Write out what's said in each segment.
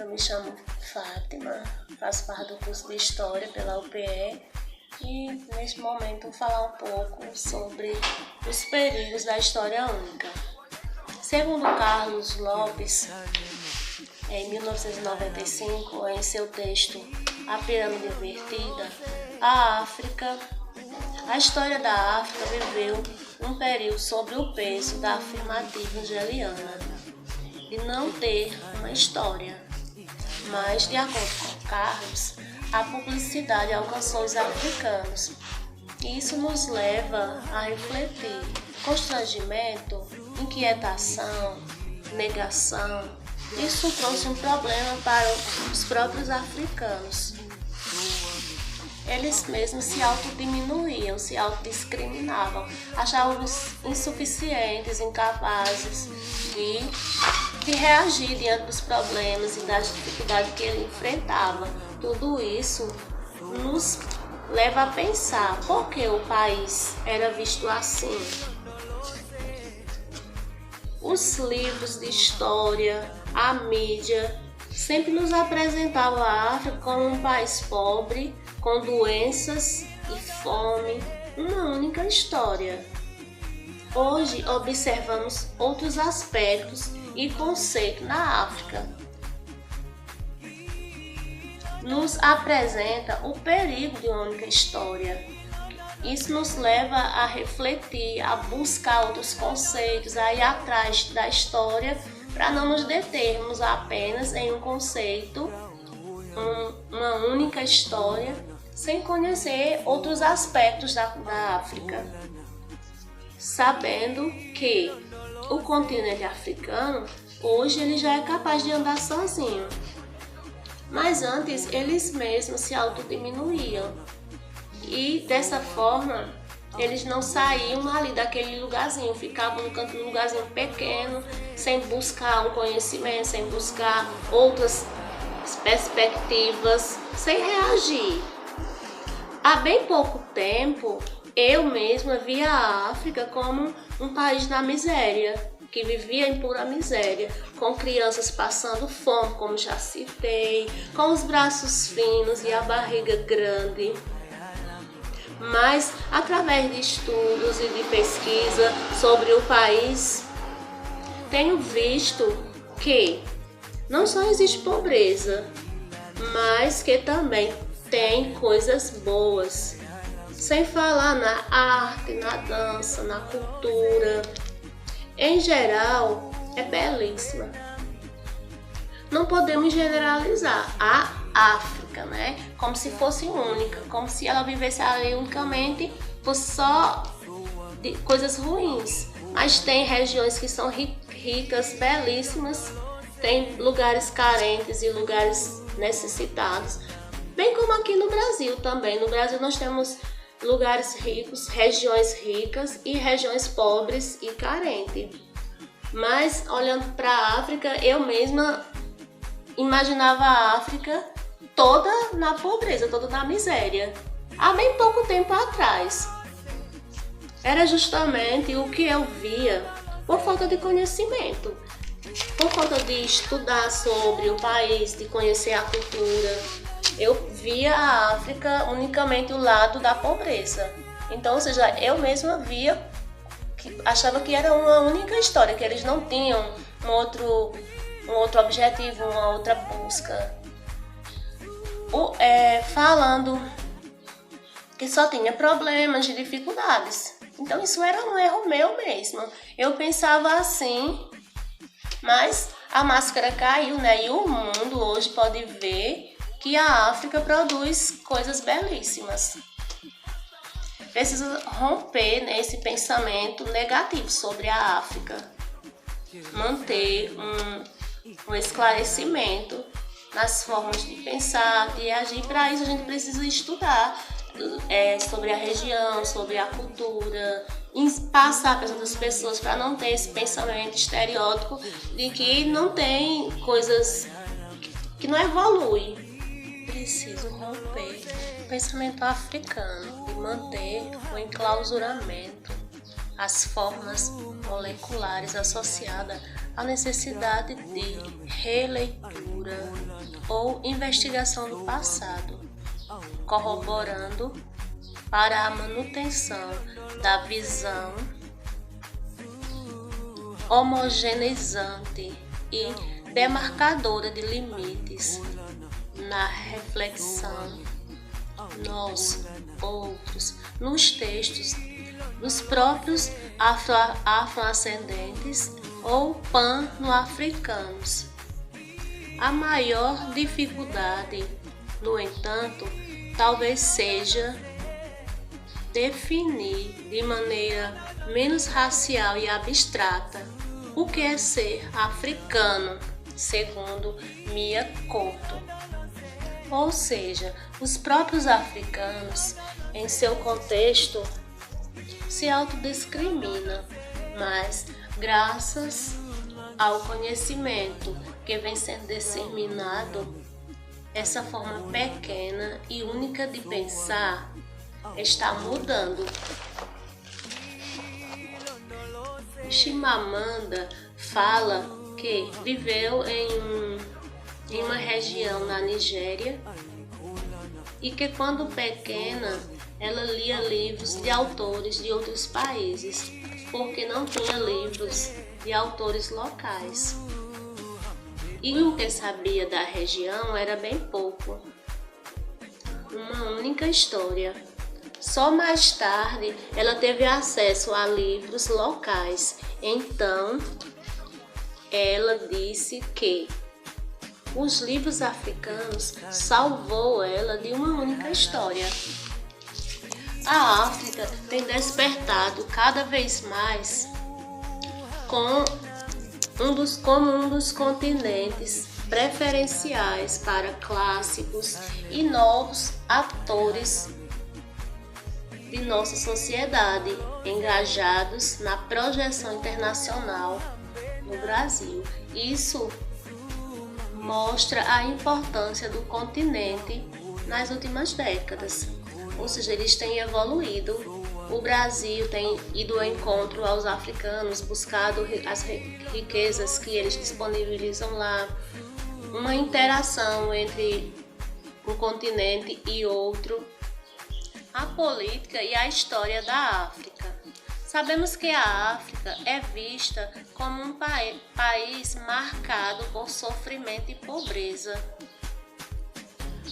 Eu me chamo Fátima, faço parte do curso de História pela UPE e neste momento vou falar um pouco sobre os perigos da história única. Segundo Carlos Lopes, em 1995, em seu texto A Pirâmide Invertida, a história da África viveu um período sobre o peso da afirmativa hegeliana de não ter uma história. Mas, de acordo com Carlos, a publicidade alcançou os africanos. Isso nos leva a refletir: constrangimento, inquietação, negação. Isso trouxe um problema para os próprios africanos. Eles mesmos se autodiminuíam, se autodiscriminavam, achavam insuficientes, incapazes de reagir diante dos problemas e das dificuldades que ele enfrentava. Tudo isso nos leva a pensar por que o país era visto assim. Os livros de história, a mídia, sempre nos apresentavam a África como um país pobre, com doenças e fome, uma única história. Hoje observamos outros aspectos e conceitos na África. Nos apresenta o perigo de uma única história. Isso nos leva a refletir, a buscar outros conceitos, a ir atrás da história para não nos determos apenas em um conceito, uma única história, sem conhecer outros aspectos da África. Sabendo que o continente africano, hoje ele já é capaz de andar sozinho. Mas antes eles mesmos se autodiminuíam. E dessa forma, eles não saíam ali daquele lugarzinho, ficavam no canto de um lugarzinho pequeno, sem buscar um conhecimento, sem buscar outras perspectivas, sem reagir. Há bem pouco tempo, eu mesma via a África como um país na miséria, que vivia em pura miséria, com crianças passando fome, como já citei, com os braços finos e a barriga grande. Mas, através de estudos e de pesquisa sobre o país, tenho visto que não só existe pobreza, mas que também tem coisas boas. Sem falar na arte, na dança, na cultura. Em geral, é belíssima. Não podemos generalizar a África, né? Como se fosse única, como se ela vivesse ali unicamente por só de coisas ruins. Mas tem regiões que são ricas, belíssimas, tem lugares carentes e lugares necessitados, bem como aqui no Brasil também. No Brasil nós temos lugares ricos, regiões ricas e regiões pobres e carentes. Mas olhando para a África, eu mesma imaginava a África toda na pobreza, toda na miséria. Há bem pouco tempo atrás. Era justamente o que eu via por falta de conhecimento, por falta de estudar sobre o país, de conhecer a cultura. Eu via a África unicamente o lado da pobreza. Então, ou seja, eu mesma via, achava que era uma única história, que eles não tinham um outro objetivo, uma outra busca. Falando que só tinha problemas e dificuldades. Então isso era um erro meu mesmo. Eu pensava assim, mas a máscara caiu, né? E o mundo hoje pode ver que a África produz coisas belíssimas. Precisa romper nesse pensamento negativo sobre a África. Manter um esclarecimento nas formas de pensar, de agir. Para isso a gente precisa estudar sobre a região, sobre a cultura, passar para as outras pessoas, para não ter esse pensamento estereótipo de que não tem coisas que não evolui. Preciso romper o pensamento africano e manter o enclausuramento, as formas moleculares associadas à necessidade de releitura ou investigação do passado, corroborando para a manutenção da visão homogeneizante e demarcadora de limites na reflexão nós, outros, nos textos dos próprios afroascendentes ou pano-africanos. A maior dificuldade, no entanto, talvez seja definir de maneira menos racial e abstrata o que é ser africano, segundo Mia Couto. Ou seja, os próprios africanos, em seu contexto, se autodiscriminam, mas graças ao conhecimento que vem sendo disseminado, essa forma pequena e única de pensar está mudando. Chimamanda fala que viveu em uma região na Nigéria e que quando pequena ela lia livros de autores de outros países, porque não tinha livros de autores locais. E o que sabia da região era bem pouco. Uma única história. Só mais tarde ela teve acesso a livros locais. Então, ela disse que os livros africanos salvou ela de uma única história. A África tem despertado cada vez mais como um dos continentes preferenciais para clássicos e novos atores de nossa sociedade, engajados na projeção internacional no Brasil. Isso mostra a importância do continente nas últimas décadas, ou seja, eles têm evoluído. O Brasil tem ido ao encontro aos africanos, buscado as riquezas que eles disponibilizam lá, uma interação entre um continente e outro, a política e a história da África. Sabemos que a África é vista como um país marcado por sofrimento e pobreza.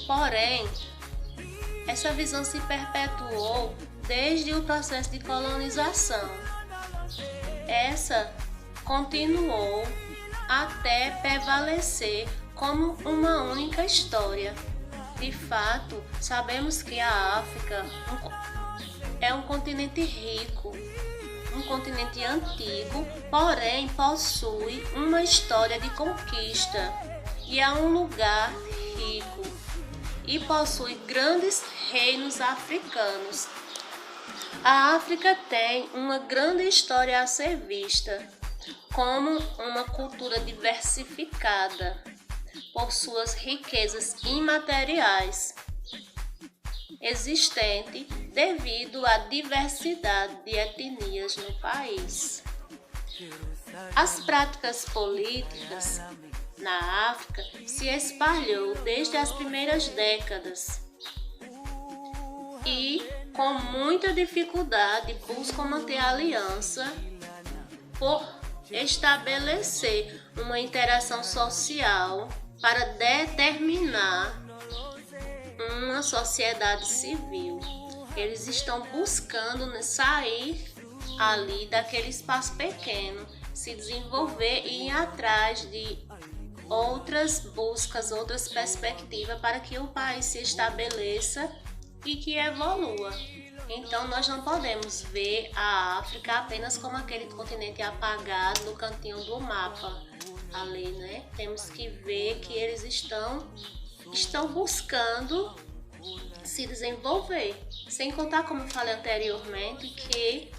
Porém, essa visão se perpetuou desde o processo de colonização. Essa continuou até prevalecer como uma única história. De fato, sabemos que a África é um continente rico, um continente antigo, porém possui uma história de conquista e é um lugar rico e possui grandes reinos africanos. A África tem uma grande história a ser vista, como uma cultura diversificada por suas riquezas imateriais, existente devido à diversidade de etnias no país. As práticas políticas na África se espalhou desde as primeiras décadas e, com muita dificuldade, buscam manter a aliança por estabelecer uma interação social para determinar uma sociedade civil. Eles estão buscando sair ali daquele espaço pequeno, se desenvolver e ir atrás de outras buscas, outras perspectivas para que o país se estabeleça e que evolua. Então nós não podemos ver a África apenas como aquele continente apagado no cantinho do mapa ali, né? Temos que ver que eles estão buscando se desenvolver. Sem contar, como eu falei anteriormente, que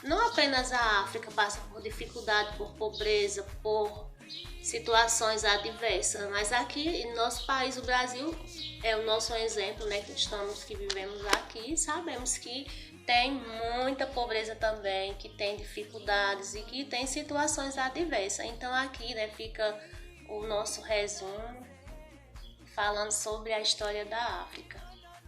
não apenas a África passa por dificuldade, por pobreza, por situações adversas, mas aqui em nosso país, o Brasil é o nosso exemplo, né? Que vivemos aqui, sabemos que tem muita pobreza também, que tem dificuldades e que tem situações adversas. Então aqui, né, fica o nosso resumo falando sobre a história da África.